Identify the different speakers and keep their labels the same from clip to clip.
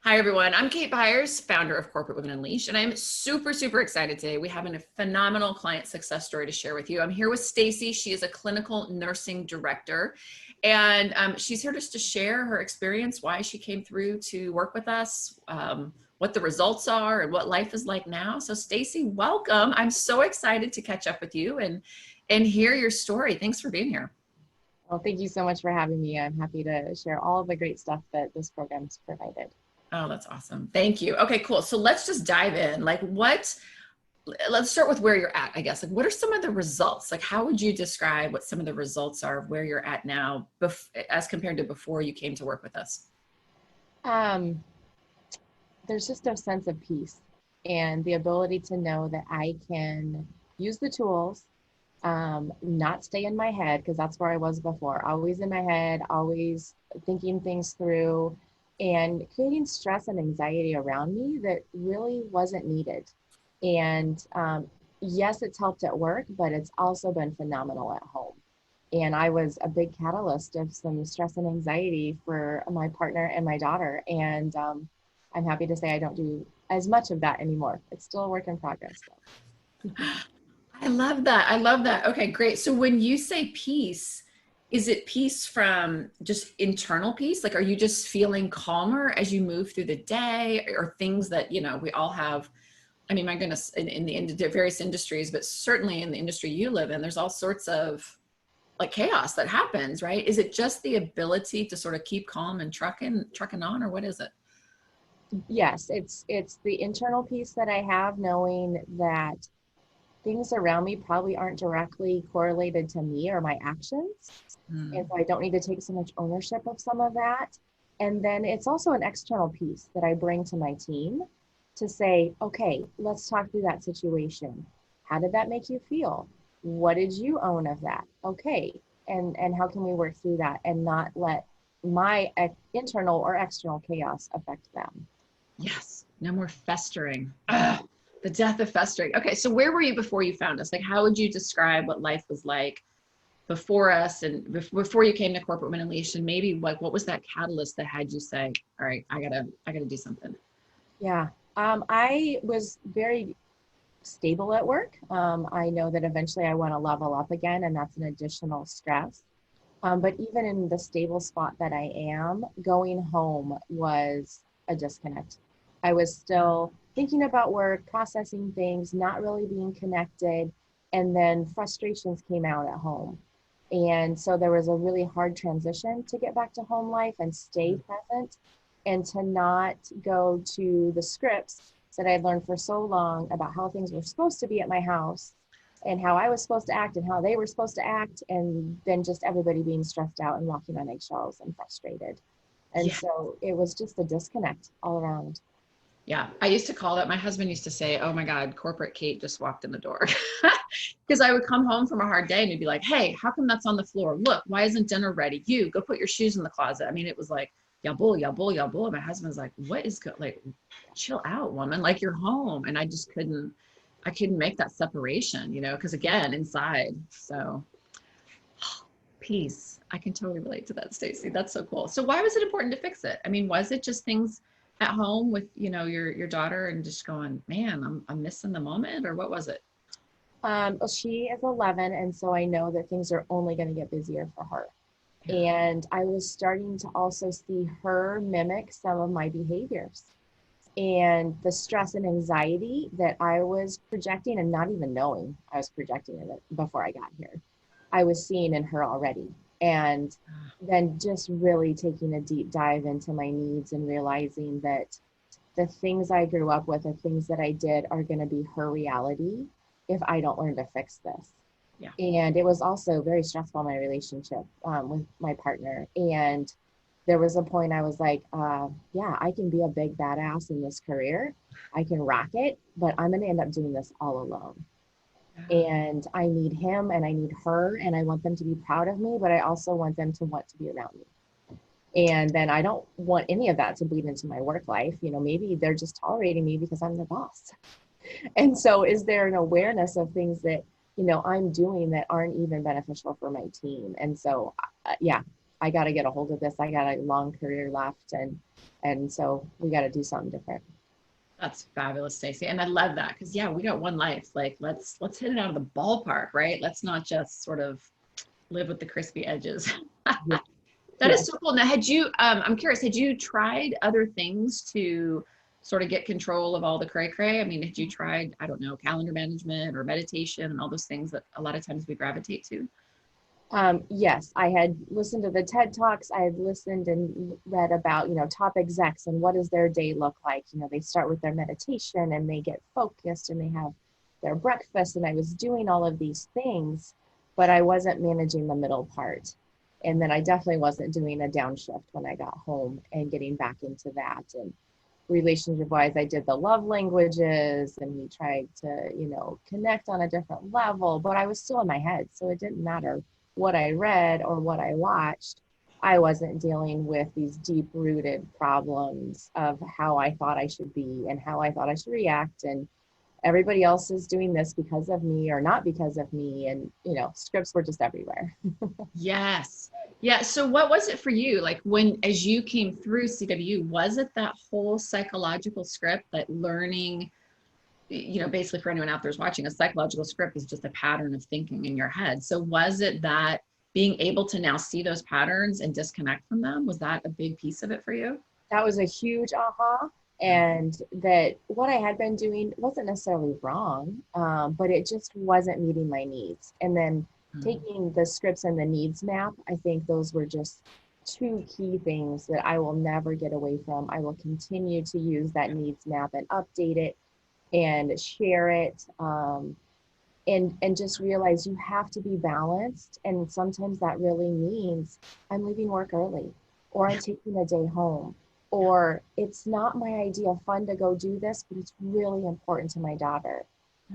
Speaker 1: Hi, everyone. I'm Kate Byers, founder of Corporate Women Unleashed, and I'm super, super excited today. We have a phenomenal client success story to share with you. I'm here with Stacey. She is a clinical nursing director, and she's here just to share her experience, why she came through to work with us, what the results are, and what life is like now. So, Stacey, welcome. I'm so excited to catch up with you and hear your story. Thanks for being here.
Speaker 2: Well, thank you so much for having me. I'm happy to share all of the great stuff that this program's provided.
Speaker 1: Oh, that's awesome. Thank you. Okay, cool. So let's just dive in. Let's start with where you're at, I guess. Like, what are some of the results? Like, how would you describe what some of the results are of where you're at now as compared to before you came to work with us?
Speaker 2: Um, there's just a sense of peace and the ability to know that I can use the tools, not stay in my head, because that's where I was before. Always in my head, always thinking things through and creating stress and anxiety around me that really wasn't needed. And yes, it's helped at work, but it's also been phenomenal at home. And I was a big catalyst of some stress and anxiety for my partner and my daughter. And I'm happy to say I don't do as much of that anymore. It's still a work in progress, though.
Speaker 1: I love that. I love that. Okay, great. So when you say peace, is it peace from just internal peace? Like, are you just feeling calmer as you move through the day, or things that, we all have? I mean, my goodness, in the various industries, but certainly in the industry you live in, there's all sorts of like chaos that happens, right? Is it just the ability to sort of keep calm and trucking on, or what is it?
Speaker 2: Yes, it's the internal piece that I have, knowing that things around me probably aren't directly correlated to me or my actions. And
Speaker 1: Hmm.
Speaker 2: so I don't need to take so much ownership of some of that. And then it's also an external piece that I bring to my team to say, okay, let's talk through that situation. How did that make you feel? What did you own of that? Okay. And how can we work through that and not let my internal or external chaos affect them?
Speaker 1: Yes, no more festering. Ugh, the death of festering. Okay, so where were you before you found us? Like, how would you describe what life was like before us and before you came to Corporate Women Unleashed? And maybe like, what was that catalyst that had you say, all right, I gotta do something?
Speaker 2: Yeah. I was very stable at work. I know that eventually I want to level up again, and that's an additional stress. But even in the stable spot that I am, going home was a disconnect. I was still thinking about work, processing things, not really being connected, and then frustrations came out at home. And so there was a really hard transition to get back to home life and stay present and to not go to the scripts that I'd learned for so long about how things were supposed to be at my house and how I was supposed to act and how they were supposed to act, and then just everybody being stressed out and walking on eggshells and frustrated. And
Speaker 1: Yeah.
Speaker 2: so it was just a disconnect all around.
Speaker 1: Yeah, I used to call that. My husband used to say, "Oh my God, corporate Kate just walked in the door," because I would come home from a hard day and he'd be like, "Hey, how come that's on the floor? Look, why isn't dinner ready? You go put your shoes in the closet." I mean, it was like, "Ya bull, ya bull, ya bull." My husband's like, "What is like, chill out, woman. Like you're home," and I just couldn't. I couldn't make that separation, because again, inside. So peace. I can totally relate to that, Stacey. That's so cool. So why was it important to fix it? I mean, was it just things at home with, your daughter and just going, man, I'm missing the moment, or what was it?
Speaker 2: Well, she is 11, and so I know that things are only going to get busier for her.
Speaker 1: Yeah.
Speaker 2: And I was starting to also see her mimic some of my behaviors and the stress and anxiety that I was projecting and not even knowing I was projecting it before I got here. I was seeing in her already. And then just really taking a deep dive into my needs and realizing that the things I grew up with, the things that I did are going to be her reality if I don't learn to fix this.
Speaker 1: Yeah.
Speaker 2: And it was also very stressful, my relationship with my partner. And there was a point I was like, yeah, I can be a big badass in this career. I can rock it, but I'm going to end up doing this all alone.
Speaker 1: Yeah.
Speaker 2: And I need him and I need her and I want them to be proud of me, but I also want them to want to be around me. And then I don't want any of that to bleed into my work life. Maybe they're just tolerating me because I'm the boss. And so is there an awareness of things that, I'm doing that aren't even beneficial for my team? And so, yeah, I got to get a hold of this. I got a long career left, and so we got to do something different.
Speaker 1: That's fabulous, Stacey. And I love that because yeah, we got one life. Like let's hit it out of the ballpark, right? Let's not just sort of live with the crispy edges.
Speaker 2: Yeah.
Speaker 1: That
Speaker 2: Yeah.
Speaker 1: is so cool. Now, had you, I'm curious, had you tried other things to sort of get control of all the cray cray? I mean, had you tried, I don't know, calendar management or meditation and all those things that a lot of times we gravitate to?
Speaker 2: Yes, I had listened to the TED Talks. I had listened and read about, top execs and what does their day look like. They start with their meditation and they get focused and they have their breakfast. And I was doing all of these things, but I wasn't managing the middle part. And then I definitely wasn't doing a downshift when I got home and getting back into that. And relationship wise, I did the love languages and we tried to, connect on a different level, but I was still in my head. So it didn't matter what I read or what I watched. I wasn't dealing with these deep rooted problems of how I thought I should be and how I thought I should react. And everybody else is doing this because of me or not because of me. And, scripts were just everywhere.
Speaker 1: Yes. Yeah. So what was it for you? Like as you came through CW, was it that whole psychological script that learning, basically for anyone out there's watching, a psychological script is just a pattern of thinking in your head. So was it that being able to now see those patterns and disconnect from them? Was that a big piece of it for you?
Speaker 2: That was a huge aha. And that what I had been doing wasn't necessarily wrong, but it just wasn't meeting my needs. And then taking the scripts and the needs map, I think those were just two key things that I will never get away from. I will continue to use that needs map and update it and share it, and just realize you have to be balanced. And sometimes that really means I'm leaving work early, or I'm taking a day home, or it's not my idea of fun to go do this, but it's really important to my daughter.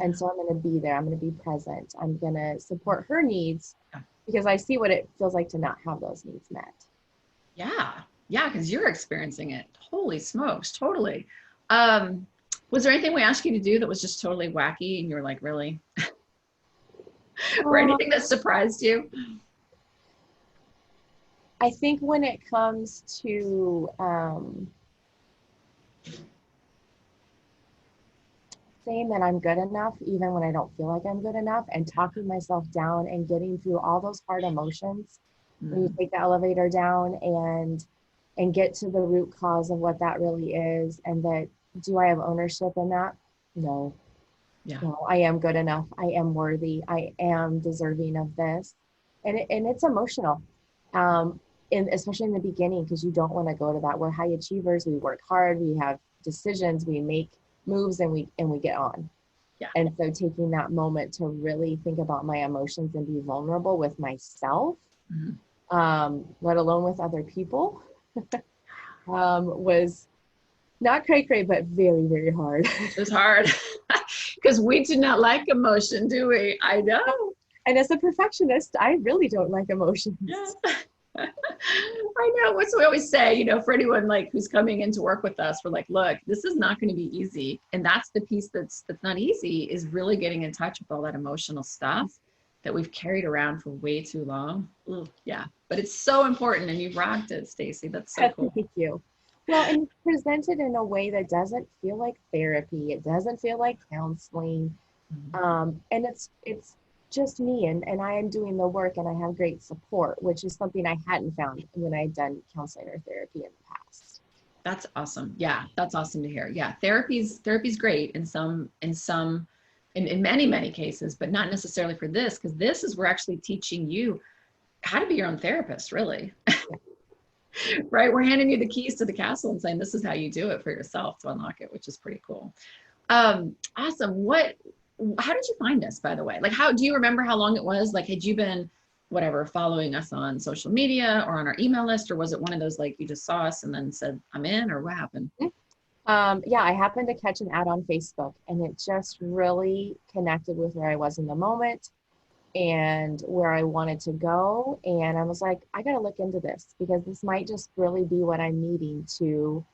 Speaker 2: And so I'm going to be there. I'm going to be present. I'm going to support her needs because I see what it feels like to not have those needs met.
Speaker 1: Yeah. Yeah. Because you're experiencing it. Holy smokes. Totally. Was there anything we asked you to do that was just totally wacky and you were like, really? Or anything that surprised you?
Speaker 2: I think when it comes to saying that I'm good enough, even when I don't feel like I'm good enough, and talking myself down and getting through all those hard emotions, when you take the elevator down and get to the root cause of what that really is, and that, do I have ownership in that? No.
Speaker 1: Yeah.
Speaker 2: No, I am good enough. I am worthy. I am deserving of this. And it's emotional. And especially in the beginning, because you don't want to go to that. We're high achievers. We work hard. We have decisions. We make moves, and we get on.
Speaker 1: Yeah.
Speaker 2: And so taking that moment to really think about my emotions and be vulnerable with myself, let alone with other people, was not cray-cray, but very, very hard.
Speaker 1: It was hard because we do not like emotion, do we? I know.
Speaker 2: And as a perfectionist, I really don't like emotions.
Speaker 1: Yeah. I know. What's we always say, for anyone like who's coming in to work with us, we're like, look, this is not going to be easy. And that's the piece that's not easy, is really getting in touch with all that emotional stuff that we've carried around for way too long. Ooh, yeah. But it's so important, and you've rocked it, Stacey. That's so cool.
Speaker 2: Thank you. Well, and presented in a way that doesn't feel like therapy. It doesn't feel like counseling. And it's just me, and I am doing the work, and I have great support, which is something I hadn't found when I'd done counseling or therapy in the past.
Speaker 1: That's awesome. Yeah, that's awesome to hear. Yeah, therapy's great in many cases, but not necessarily for this, because this is, we're actually teaching you how to be your own therapist, really. Right? We're handing you the keys to the castle and saying, this is how you do it for yourself to unlock it, which is pretty cool. Awesome. How did you find us, by the way? Like, how do you remember how long it was? Like, had you been following us on social media or on our email list, or was it one of those, like, you just saw us and then said, I'm in, or what happened?
Speaker 2: Yeah, I happened to catch an ad on Facebook, and it just really connected with where I was in the moment and where I wanted to go. And I was like, I got to look into this, because this might just really be what I'm needing to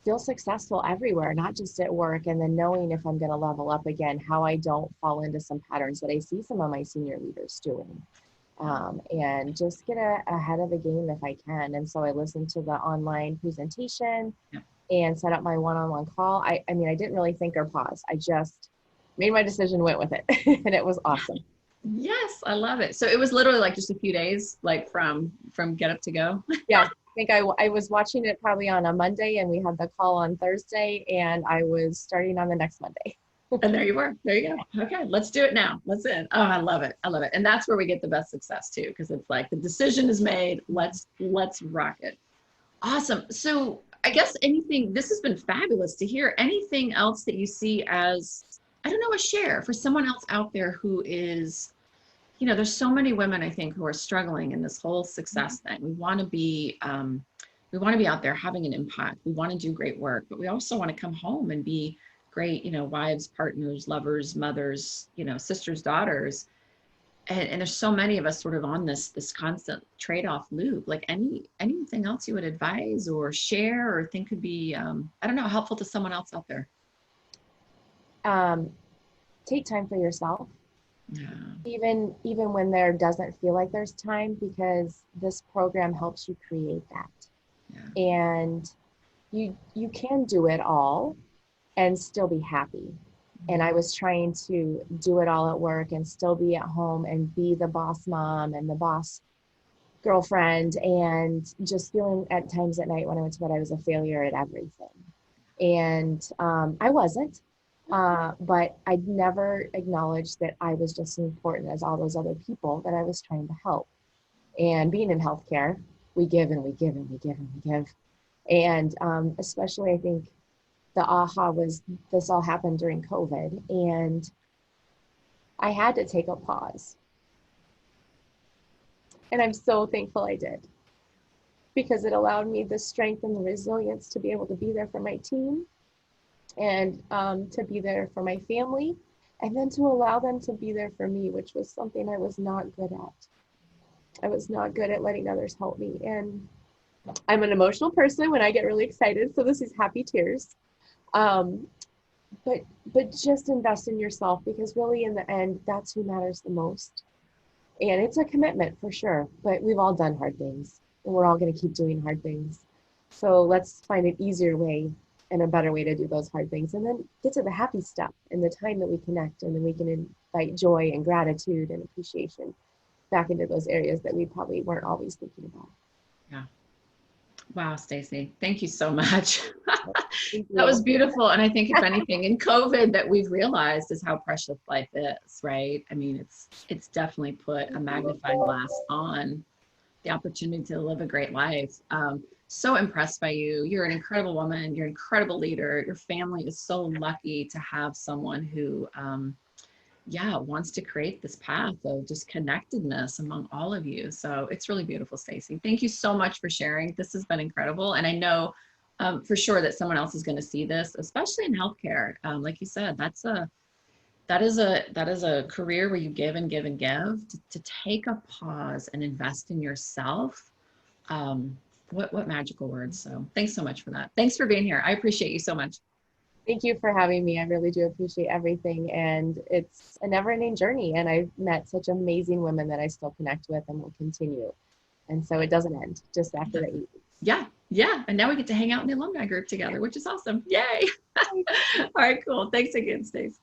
Speaker 2: feel successful everywhere, not just at work. And then knowing if I'm going to level up again, how I don't fall into some patterns that I see some of my senior leaders doing. and just get ahead of the game if I can. And so I listened to the online presentation
Speaker 1: Yeah.
Speaker 2: and set up my one-on-one call. I mean, I didn't really think or pause. I just made my decision, went with it, and it was awesome.
Speaker 1: Yes, I love it. So it was literally like just a few days, like from get up to go.
Speaker 2: Yeah, I think I was watching it probably on a Monday, and we had the call on Thursday, and I was starting on the next Monday.
Speaker 1: And there you were. There you go. Okay, let's do it now. Let's in. Oh, I love it. I love it. And that's where we get the best success too, because it's like the decision is made. Let's rock it. Awesome. So I guess anything, this has been fabulous to hear. Anything else that you see as, I don't know, a share for someone else out there who is, there's so many women I think who are struggling in this whole success thing. We want to be out there having an impact. We want to do great work, but we also want to come home and be great, wives, partners, lovers, mothers, sisters, daughters. And there's so many of us sort of on this constant trade-off loop. Like anything else you would advise or share or think could be, I don't know, helpful to someone else out there?
Speaker 2: Take time for yourself,
Speaker 1: Yeah.
Speaker 2: even when there doesn't feel like there's time, because this program helps you create that.
Speaker 1: Yeah.
Speaker 2: And you can do it all and still be happy. And I was trying to do it all at work and still be at home and be the boss mom and the boss girlfriend, and just feeling at times at night when I went to bed, I was a failure at everything. And I wasn't, but I'd never acknowledged that I was just as important as all those other people that I was trying to help. And being in healthcare, we give and we give and we give and we give. And especially, I think the aha was this all happened during COVID, and I had to take a pause. And I'm so thankful I did, because it allowed me the strength and the resilience to be able to be there for my team, and to be there for my family, and then to allow them to be there for me, which was something I was not good at. I was not good at letting others help me. And I'm an emotional person when I get really excited, so this is happy tears. Um, but just invest in yourself, because really in the end, that's who matters the most. And it's a commitment for sure, but we've all done hard things, and we're all going to keep doing hard things. So let's find an easier way and a better way to do those hard things, and then get to the happy stuff and the time that we connect, and then we can invite joy and gratitude and appreciation back into those areas that we probably weren't always thinking about.
Speaker 1: Yeah. Wow, Stacey, thank you so much.
Speaker 2: Thank
Speaker 1: That was
Speaker 2: you.
Speaker 1: beautiful. And I think if anything in COVID that we've realized is how precious life is, right? I mean, it's definitely put a magnifying glass on the opportunity to live a great life. So impressed by you. You're an incredible woman. You're an incredible leader. Your family is so lucky to have someone who, wants to create this path of just connectedness among all of you. So it's really beautiful, Stacey. Thank you so much for sharing. This has been incredible. And I know for sure that someone else is going to see this, especially in healthcare. Like you said, that is a career where you give and give and give. To take a pause and invest in yourself. What magical words. So thanks so much for that. Thanks for being here. I appreciate you so much.
Speaker 2: Thank you for having me. I really do appreciate everything. And it's a never ending journey. And I've met such amazing women that I still connect with and will continue. And so it doesn't end just after the 8 weeks.
Speaker 1: Yeah. Yeah. And now we get to hang out in the alumni group together, which is awesome. Yay. All right, cool. Thanks again, Stacey.